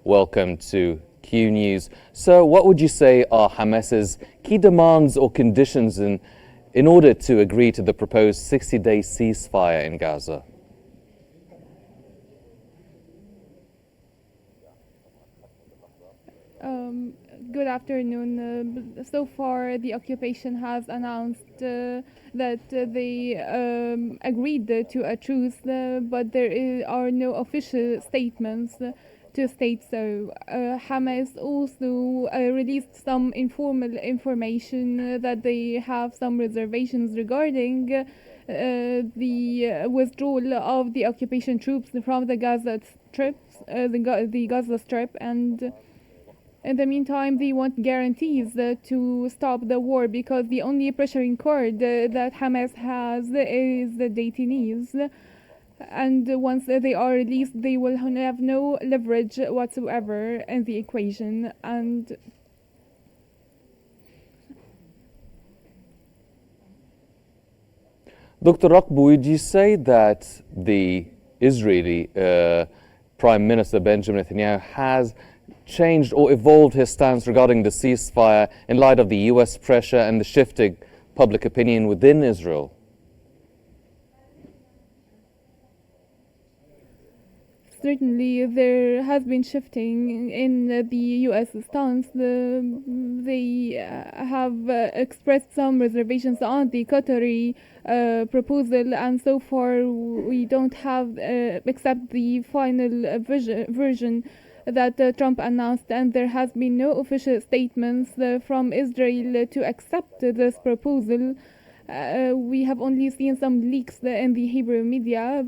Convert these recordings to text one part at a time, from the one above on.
welcome to Qnews. So what would you say are Hamas's key demands or conditions in order to agree to the proposed 60-day ceasefire in Gaza? Good afternoon. So far, the occupation has announced that they agreed to a truce, but are no official statements to state so. Hamas also released some informal information that they have some reservations regarding the withdrawal of the occupation troops from the Gaza Strip, the Gaza Strip, and in the meantime, they want guarantees to stop the war because the only pressuring card that Hamas has is the detainees. And once they are released, they will have no leverage whatsoever in the equation. And Dr. Reqb, would you say that the Israeli Prime Minister Benjamin Netanyahu has changed or evolved his stance regarding the ceasefire in light of the US pressure and the shifting public opinion within Israel? Certainly, there has been shifting in the US stance. They have expressed some reservations on the Qatari proposal, and so far we don't have except the final version that Trump announced, and there has been no official statements from Israel to accept this proposal. We have only seen some leaks in the Hebrew media,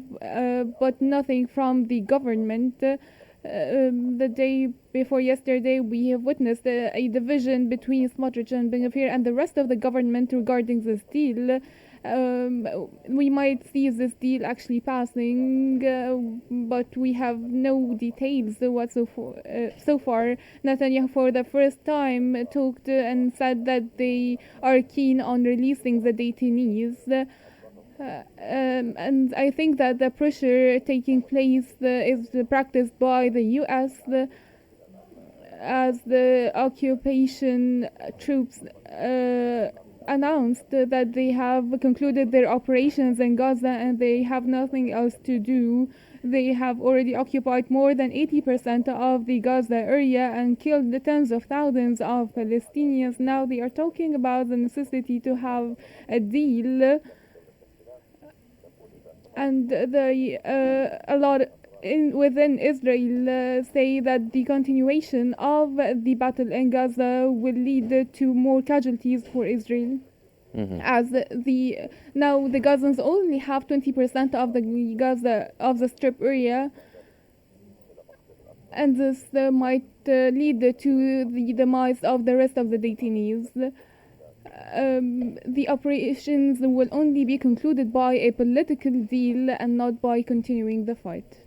but nothing from the government. The day before yesterday, we have witnessed a division between Smotrich and Ben-Gvir and the rest of the government regarding this deal. We might see this deal actually passing, but we have no details whatsoever. So far, Netanyahu for the first time talked and said that they are keen on releasing the detainees. And I think that the pressure taking place is practiced by the US as the occupation troops announced that they have concluded their operations in Gaza and they have nothing else to do. They have already occupied more than 80% of the Gaza area and killed tens of thousands of Palestinians. Now they are talking about the necessity to have a deal, and a lot within Israel say that the continuation of the battle in Gaza will lead to more casualties for Israel. As now the Gazans only have 20% of the Strip area, and this might lead to the demise of the rest of the detainees. The operations will only be concluded by a political deal and not by continuing the fight.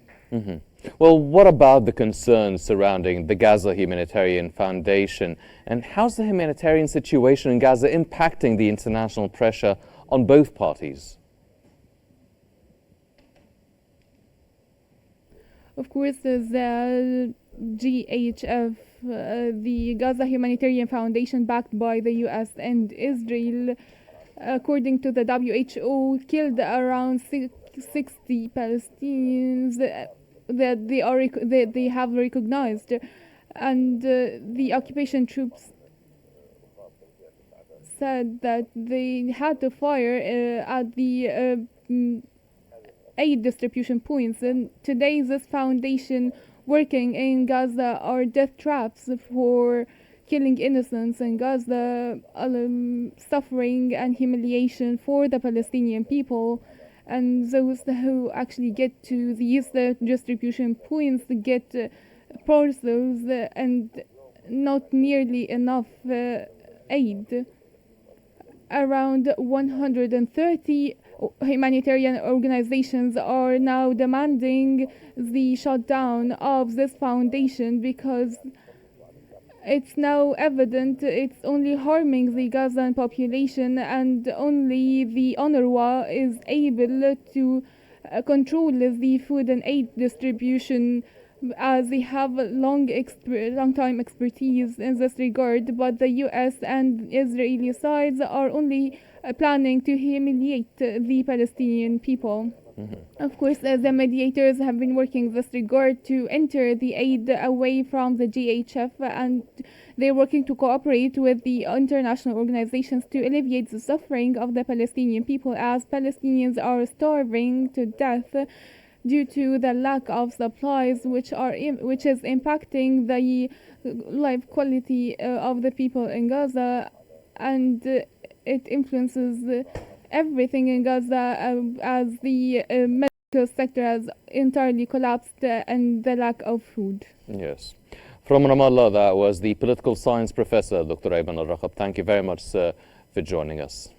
Well, what about the concerns surrounding the Gaza Humanitarian Foundation, and how's the humanitarian situation in Gaza impacting the international pressure on both parties? Of course, the GHF, the Gaza Humanitarian Foundation, backed by the US and Israel, according to the WHO, killed around 60 Palestinians that they have recognized, and the occupation troops said that they had to fire at the aid distribution points. And today, this foundation working in Gaza are death traps for killing innocents in Gaza, suffering and humiliation for the Palestinian people. And those who actually get to these distribution points get parcels and not nearly enough aid. Around 130 humanitarian organizations are now demanding the shutdown of this foundation because it's now evident it's only harming the Gazan population, and only the UNRWA is able to control the food and aid distribution as they have long time expertise in this regard, but the US and Israeli sides are only planning to humiliate the Palestinian people. Of course, the mediators have been working in this regard to enter the aid away from the GHF, and they're working to cooperate with the international organizations to alleviate the suffering of the Palestinian people, as Palestinians are starving to death due to the lack of supplies, which is impacting the life quality of the people in Gaza, and it influences everything in Gaza, as the medical sector has entirely collapsed, and the lack of food. Yes. From Ramallah, that was the political science professor, Dr. Ayman Al-Reqb. Thank you very much, sir, for joining us.